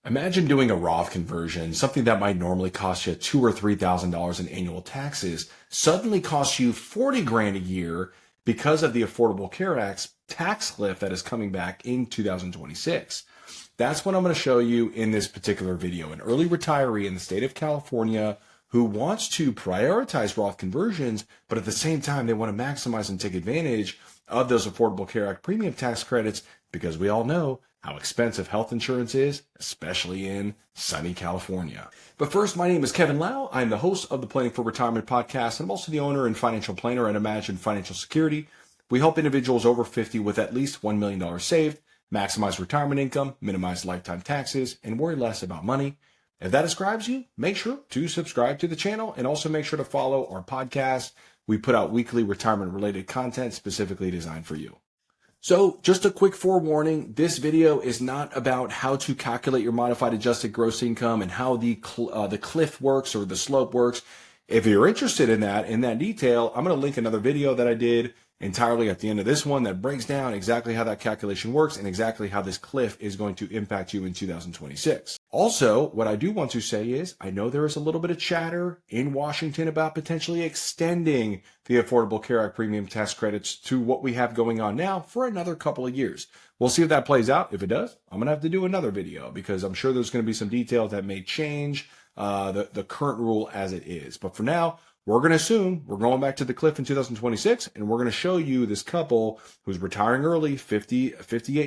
Imagine doing a Roth conversion, something that might normally cost you $2,000 or $3,000 in annual taxes, suddenly costs you 40 grand a year because of the Affordable Care Act's tax cliff that is coming back in 2026. That's what I'm going to show you in this particular video. An early retiree in the state of California who wants to prioritize Roth conversions, but at the same time, they want to maximize and take advantage of those Affordable Care Act premium tax credits because we all know how expensive health insurance is, especially in sunny California. But first, my name is Kevin Lau. I'm the host of the Planning for Retirement podcast, and I'm also the owner and financial planner at Imagine Financial Security. We help individuals over 50 with at least $1 million saved, maximize retirement income, minimize lifetime taxes, and worry less about money. If that describes you, make sure to subscribe to the channel and also make sure to follow our podcast. We put out weekly retirement-related content specifically designed for you. So just a quick forewarning, this video is not about how to calculate your modified adjusted gross income and how the cliff works or the slope works. If you're interested in that detail, I'm going to link another video that I did entirely at the end of this one that breaks down exactly how that calculation works and exactly how this cliff is going to impact you in 2026. Also, what I do want to say is I know there is a little bit of chatter in Washington about potentially extending the Affordable Care Act premium tax credits to what we have going on now for another couple of years. We'll see if that plays out. If it does, I'm going to have to do another video because I'm sure there's going to be some details that may change the current rule as it is. But for now, we're going to assume we're going back to the cliff in 2026, and we're going to show you this couple who's retiring early, 58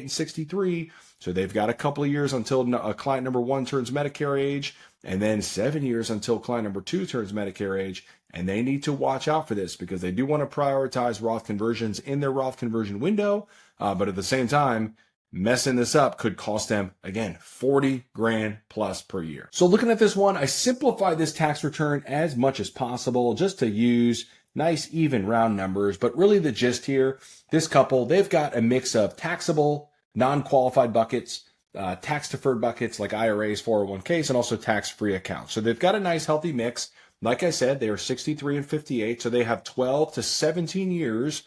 and 63. So they've got a couple of years until client number one turns Medicare age, and then 7 years until client number two turns Medicare age. And they need to watch out for this because they do want to prioritize Roth conversions in their Roth conversion window. But at the same time, messing this up could cost them, again, 40 grand plus per year. So looking at this one, I simplified this tax return as much as possible just to use nice, even round numbers. But really the gist here, this couple, they've got a mix of taxable, non-qualified buckets, tax-deferred buckets like IRAs, 401ks, and also tax-free accounts. So they've got a nice, healthy mix. Like I said, they are 63 and 58, so they have 12 to 17 years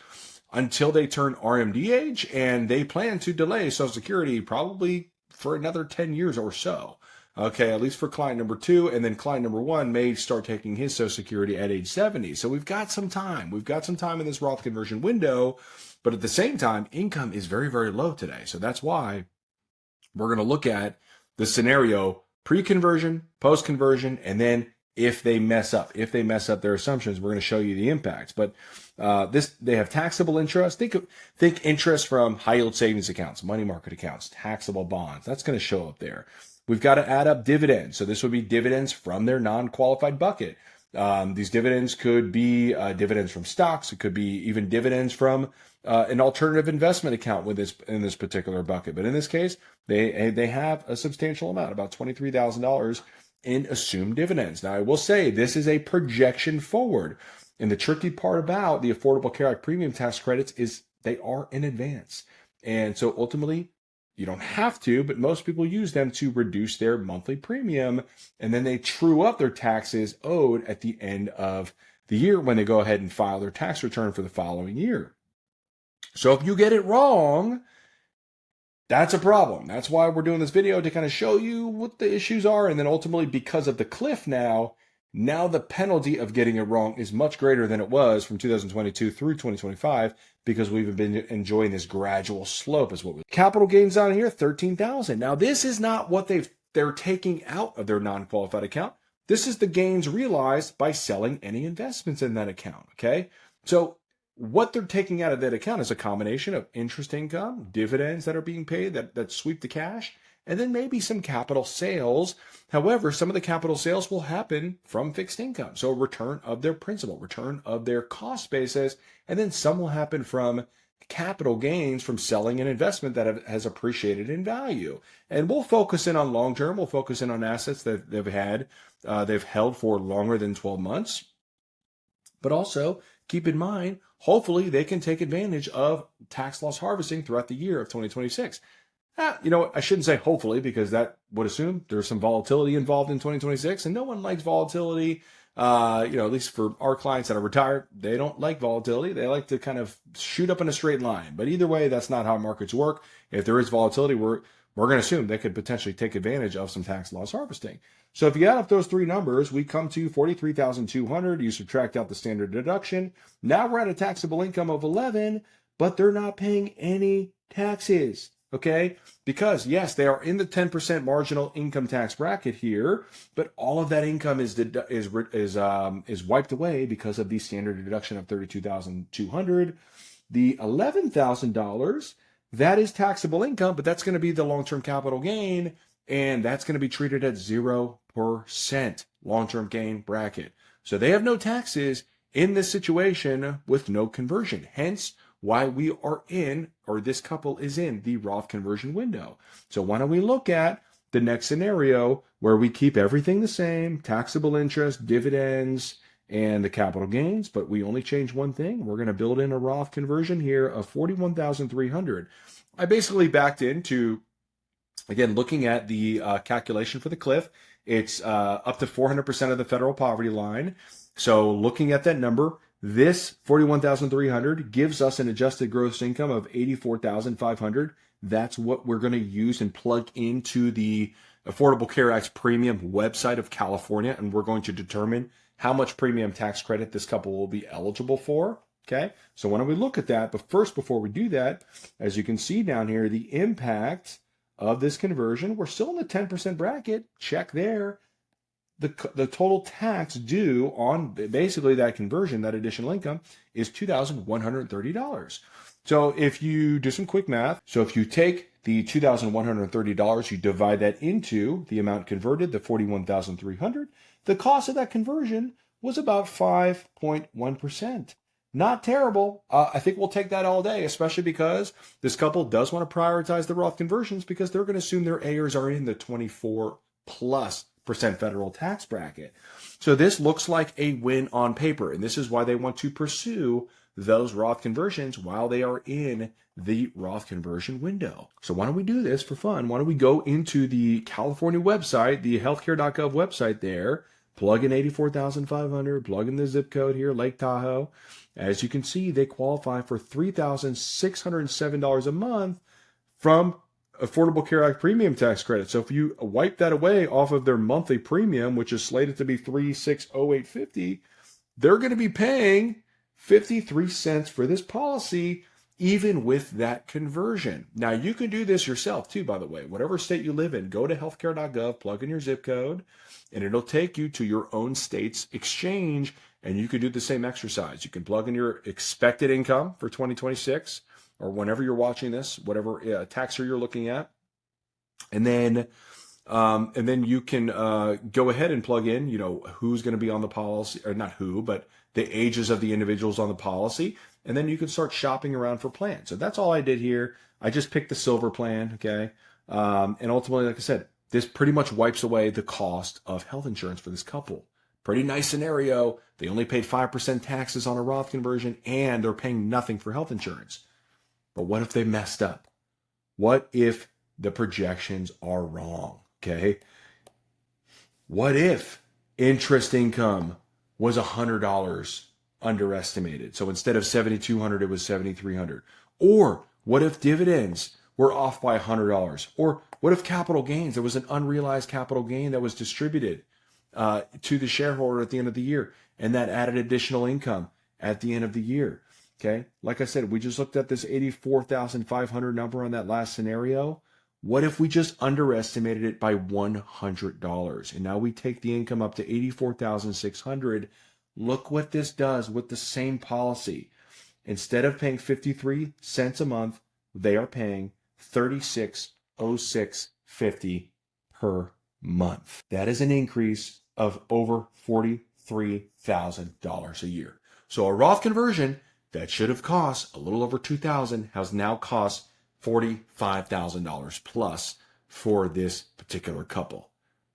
until they turn RMD age, and they plan to delay Social Security probably for another 10 years or so. Okay, at least for client number two, and then client number one may start taking his Social Security at age 70. So we've got some time. We've got some time in this Roth conversion window, but at the same time, income is very, very low today. So that's why we're going to look at the scenario pre-conversion, post-conversion, and then if they mess up their assumptions, we're going to show you the impacts. But they have taxable interest. Think interest from high yield savings accounts, money market accounts, taxable bonds. That's going to show up there. We've got to add up dividends. So this would be dividends from their non-qualified bucket. These dividends could be dividends from stocks. It could be even dividends from an alternative investment account in this particular bucket. But in this case, they have a substantial amount, about $23,000 in assumed dividends. Now, I will say this is a projection forward. And the tricky part about the Affordable Care Act premium tax credits is they are in advance. And so ultimately, you don't have to, but most people use them to reduce their monthly premium. And then they true up their taxes owed at the end of the year when they go ahead and file their tax return for the following year. So if you get it wrong, that's a problem. That's why we're doing this video, to kind of show you what the issues are. And then ultimately, because of the cliff now the penalty of getting it wrong is much greater than it was from 2022 through 2025 because we've been enjoying this gradual slope is what we capital gains on here, 13,000. Now, this is not what they're taking out of their non-qualified account. This is the gains realized by selling any investments in that account, okay? So what they're taking out of that account is a combination of interest income, dividends that are being paid that sweep the cash, and then maybe some capital sales. However, some of the capital sales will happen from fixed income. So a return of their principal, return of their cost basis, and then some will happen from capital gains from selling an investment that has appreciated in value. And we'll focus in on long-term. We'll focus in on assets that they've held for longer than 12 months. But also keep in mind, hopefully they can take advantage of tax loss harvesting throughout the year of 2026. You know what? I shouldn't say hopefully because that would assume there's some volatility involved in 2026, and no one likes volatility. At least for our clients that are retired, they don't like volatility. They like to kind of shoot up in a straight line. But either way, that's not how markets work. If there is volatility, we're going to assume they could potentially take advantage of some tax loss harvesting. So if you add up those three numbers, we come to $43,200. You subtract out the standard deduction. Now we're at a taxable income of 11, but they're not paying any taxes. Okay, because yes, they are in the 10% marginal income tax bracket here, but all of that income is wiped away because of the standard deduction of $32,200. The $11,000, that is taxable income, but that's going to be the long-term capital gain, and that's going to be treated at 0% long-term gain bracket. So they have no taxes in this situation with no conversion. Hence, why we are in, or this couple is in, the Roth conversion window. So why don't we look at the next scenario where we keep everything the same, taxable interest, dividends, and the capital gains, but we only change one thing. We're going to build in a Roth conversion here of $41,300. I basically backed into, again, looking at the calculation for the cliff. It's up to 400% of the federal poverty line. So looking at that number, this $41,300 gives us an adjusted gross income of $84,500. That's what we're going to use and plug into the Affordable Care Act premium website of California, and we're going to determine how much premium tax credit this couple will be eligible for. Okay, so why don't we look at that? But first, before we do that, as you can see down here, the impact of this conversion, we're still in the 10% bracket. Check there. The total tax due on basically that conversion, that additional income, is $2,130. So if you do some quick math, so if you take the $2,130, you divide that into the amount converted, the $41,300, the cost of that conversion was about 5.1%. Not terrible. I think we'll take that all day, especially because this couple does want to prioritize the Roth conversions because they're going to assume their heirs are in the 24+% federal tax bracket. So this looks like a win on paper, and this is why they want to pursue those Roth conversions while they are in the Roth conversion window. So why don't we do this for fun? Why don't we go into the California website, the healthcare.gov website there, plug in $84,500, plug in the zip code here, Lake Tahoe. As you can see, they qualify for $3,607 a month from Affordable Care Act premium tax credit. So if you wipe that away off of their monthly premium, which is slated to be $3,608.50, they're going to be paying 53 cents for this policy, even with that conversion. Now, you can do this yourself too, by the way. Whatever state you live in, go to healthcare.gov, plug in your zip code, and it'll take you to your own state's exchange, and you can do the same exercise. You can plug in your expected income for 2026, or whenever you're watching this, whatever tax year you're looking at, and then you can go ahead and plug in, who's going to be on the policy, or not who, but the ages of the individuals on the policy, and then you can start shopping around for plans. So that's all I did here. I just picked the silver plan, okay? And ultimately, like I said, this pretty much wipes away the cost of health insurance for this couple. Pretty nice scenario. They only paid 5% taxes on a Roth conversion, and they're paying nothing for health insurance. But what if they messed up? What if the projections are wrong? Okay. What if interest income was $100 underestimated? So instead of $7,200, it was $7,300. Or what if dividends were off by $100? Or what if capital gains, there was an unrealized capital gain that was distributed to the shareholder at the end of the year, and that added additional income at the end of the year? Okay, like I said, we just looked at this $84,500 number on that last scenario. What if we just underestimated it by $100? And now we take the income up to $84,600. Look what this does with the same policy. Instead of paying 53 cents a month, they are paying $36.0650 per month. That is an increase of over $43,000 a year. So a Roth conversion that should have cost a little over $2,000 has now cost $45,000 plus for this particular couple.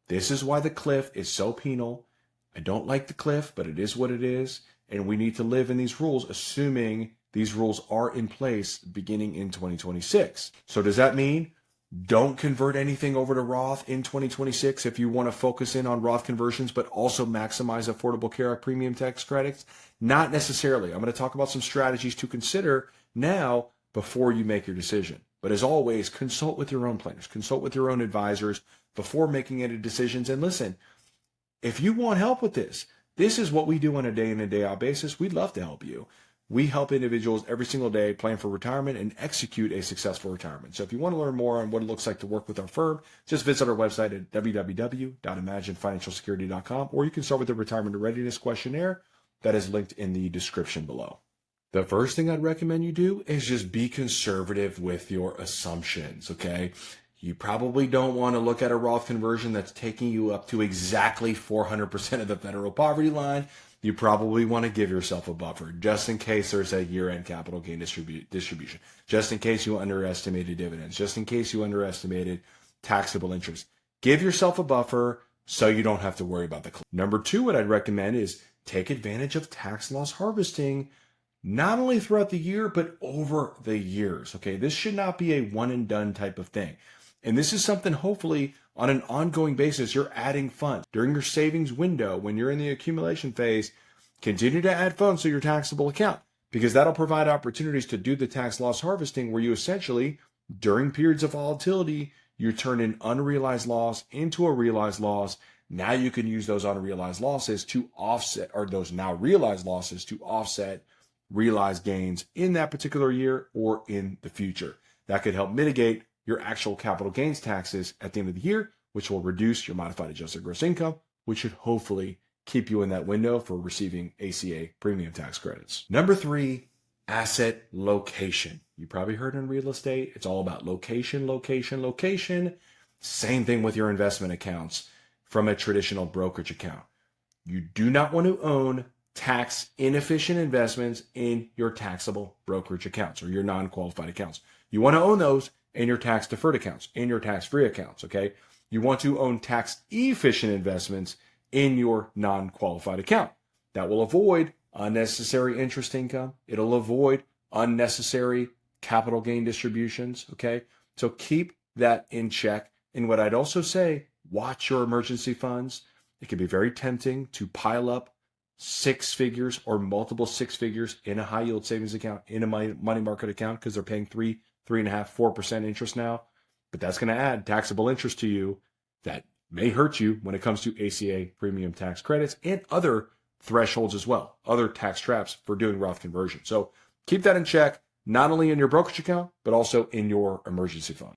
This is why the cliff is so penal. I don't like the cliff, but it is what it is, and we need to live in these rules, assuming these rules are in place beginning in 2026. So does that mean don't convert anything over to Roth in 2026 if you want to focus in on Roth conversions, but also maximize Affordable Care Act premium tax credits? Not necessarily. I'm going to talk about some strategies to consider now before you make your decision. But as always, consult with your own planners, consult with your own advisors before making any decisions. And listen, if you want help with this, this is what we do on a day in and day out basis. We'd love to help you. We help individuals every single day plan for retirement and execute a successful retirement. So if you want to learn more on what it looks like to work with our firm, just visit our website at www.imaginefinancialsecurity.com, or you can start with the retirement readiness questionnaire that is linked in the description below. The first thing I'd recommend you do is just be conservative with your assumptions, okay? You probably don't want to look at a Roth conversion that's taking you up to exactly 400% of the federal poverty line. You probably want to give yourself a buffer just in case there's a year-end capital gain distribution, just in case you underestimated dividends, just in case you underestimated taxable interest. Give yourself a buffer so you don't have to worry about the claim. Number two, what I'd recommend is take advantage of tax loss harvesting, not only throughout the year, but over the years. Okay, this should not be a one and done type of thing. And this is something hopefully on an ongoing basis, you're adding funds. During your savings window, when you're in the accumulation phase, continue to add funds to your taxable account, because that'll provide opportunities to do the tax loss harvesting where you essentially, during periods of volatility, you turn an unrealized loss into a realized loss. Now you can use those unrealized losses to offset, or those now realized losses to offset realized gains in that particular year or in the future. That could help mitigate your actual capital gains taxes at the end of the year, which will reduce your modified adjusted gross income, which should hopefully keep you in that window for receiving ACA premium tax credits. Number three, asset location. You probably heard in real estate, it's all about location, location, location. Same thing with your investment accounts from a traditional brokerage account. You do not want to own tax inefficient investments in your taxable brokerage accounts or your non-qualified accounts. You want to own those in your tax deferred accounts, in your tax-free accounts, okay? You want to own tax efficient investments in your non-qualified account. That will avoid unnecessary interest income. It'll avoid unnecessary capital gain distributions, okay? So keep that in check. And what I'd also say, watch your emergency funds. It can be very tempting to pile up six figures or multiple six figures in a high yield savings account, in a money market account, because they're paying 3.5%, 4% interest now. But that's going to add taxable interest to you that may hurt you when it comes to ACA premium tax credits and other thresholds as well, other tax traps for doing Roth conversion. So keep that in check, not only in your brokerage account, but also in your emergency fund.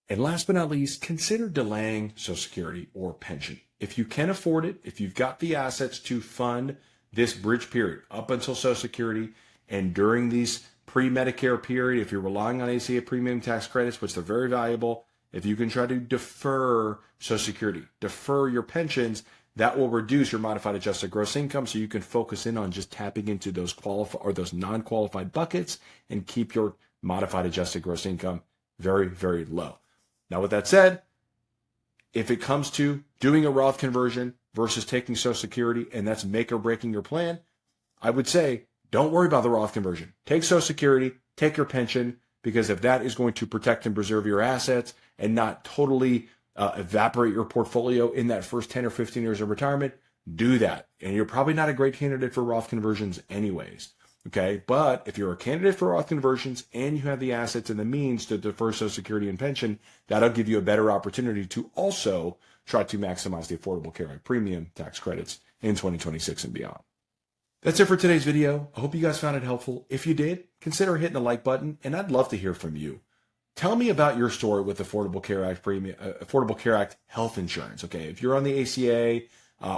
And last but not least, consider delaying Social Security or pension. If you can afford it, if you've got the assets to fund this bridge period up until Social Security and during these pre-Medicare period, if you're relying on ACA premium tax credits, which they're very valuable, if you can try to defer Social Security, defer your pensions, that will reduce your modified adjusted gross income so you can focus in on just tapping into those qualified or those non-qualified buckets and keep your modified adjusted gross income very, very low. Now, with that said, if it comes to doing a Roth conversion versus taking Social Security, and that's make or breaking your plan, I would say don't worry about the Roth conversion. Take Social Security, take your pension, because if that is going to protect and preserve your assets and not totally evaporate your portfolio in that first 10 or 15 years of retirement, do that. And you're probably not a great candidate for Roth conversions anyways. Okay, but if you're a candidate for Roth conversions and you have the assets and the means to defer Social Security and pension, that'll give you a better opportunity to also try to maximize the Affordable Care Act premium tax credits in 2026 and beyond. That's it for today's video. I hope you guys found it helpful. If you did, consider hitting the like button, and I'd love to hear from you. Tell me about your story with Affordable Care Act Affordable Care Act health insurance. Okay, if you're on the ACA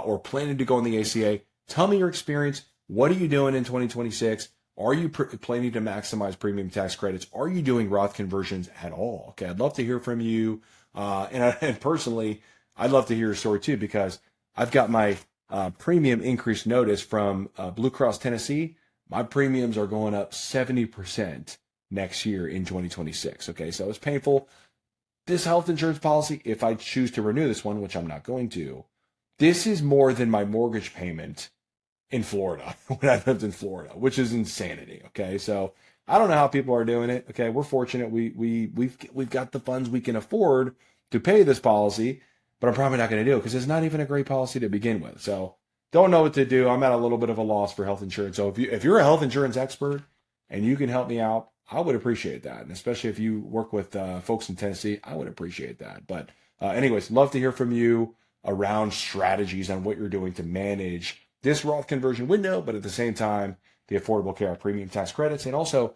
or planning to go on the ACA, tell me your experience. What are you doing in 2026? Are you planning to maximize premium tax credits? Are you doing Roth conversions at all? Okay, I'd love to hear from you. And personally, I'd love to hear your story too, because I've got my premium increase notice from Blue Cross Tennessee. My premiums are going up 70% next year in 2026. Okay, so it's painful. This health insurance policy, if I choose to renew this one, which I'm not going to, this is more than my mortgage payment in Florida when I lived in Florida, which is insanity. Okay, so I don't know how people are doing it. Okay, we're fortunate. We've got the funds we can afford to pay this policy, but I'm probably not going to do it because it's not even a great policy to begin with. So don't know what to do. I'm at a little bit of a loss for health insurance. So if you're a health insurance expert and you can help me out, I would appreciate that. And especially if you work with folks in Tennessee, I would appreciate that. But anyways, love to hear from you around strategies on what you're doing to manage this Roth conversion window, but at the same time, the Affordable Care Act premium tax credits. And also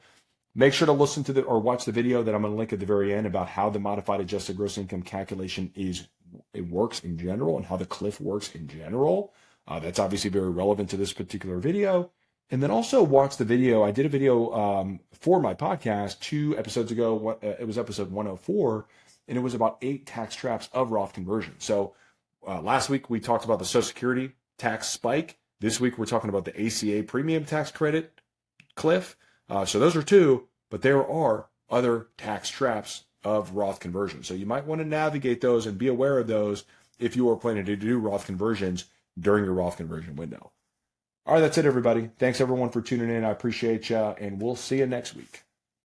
make sure to listen to or watch the video that I'm going to link at the very end about how the modified adjusted gross income calculation works in general and how the cliff works in general. That's obviously very relevant to this particular video. And then also watch the video. I did a video for my podcast 2 episodes ago. It was episode 104, and it was about 8 tax traps of Roth conversion. So last week we talked about the Social Security tax spike. This week we're talking about the ACA premium tax credit cliff. So those are 2, but there are other tax traps of Roth conversion. So you might want to navigate those and be aware of those if you are planning to do Roth conversions during your Roth conversion window. All right, that's it, everybody. Thanks, everyone, for tuning in. I appreciate you, and we'll see you next week.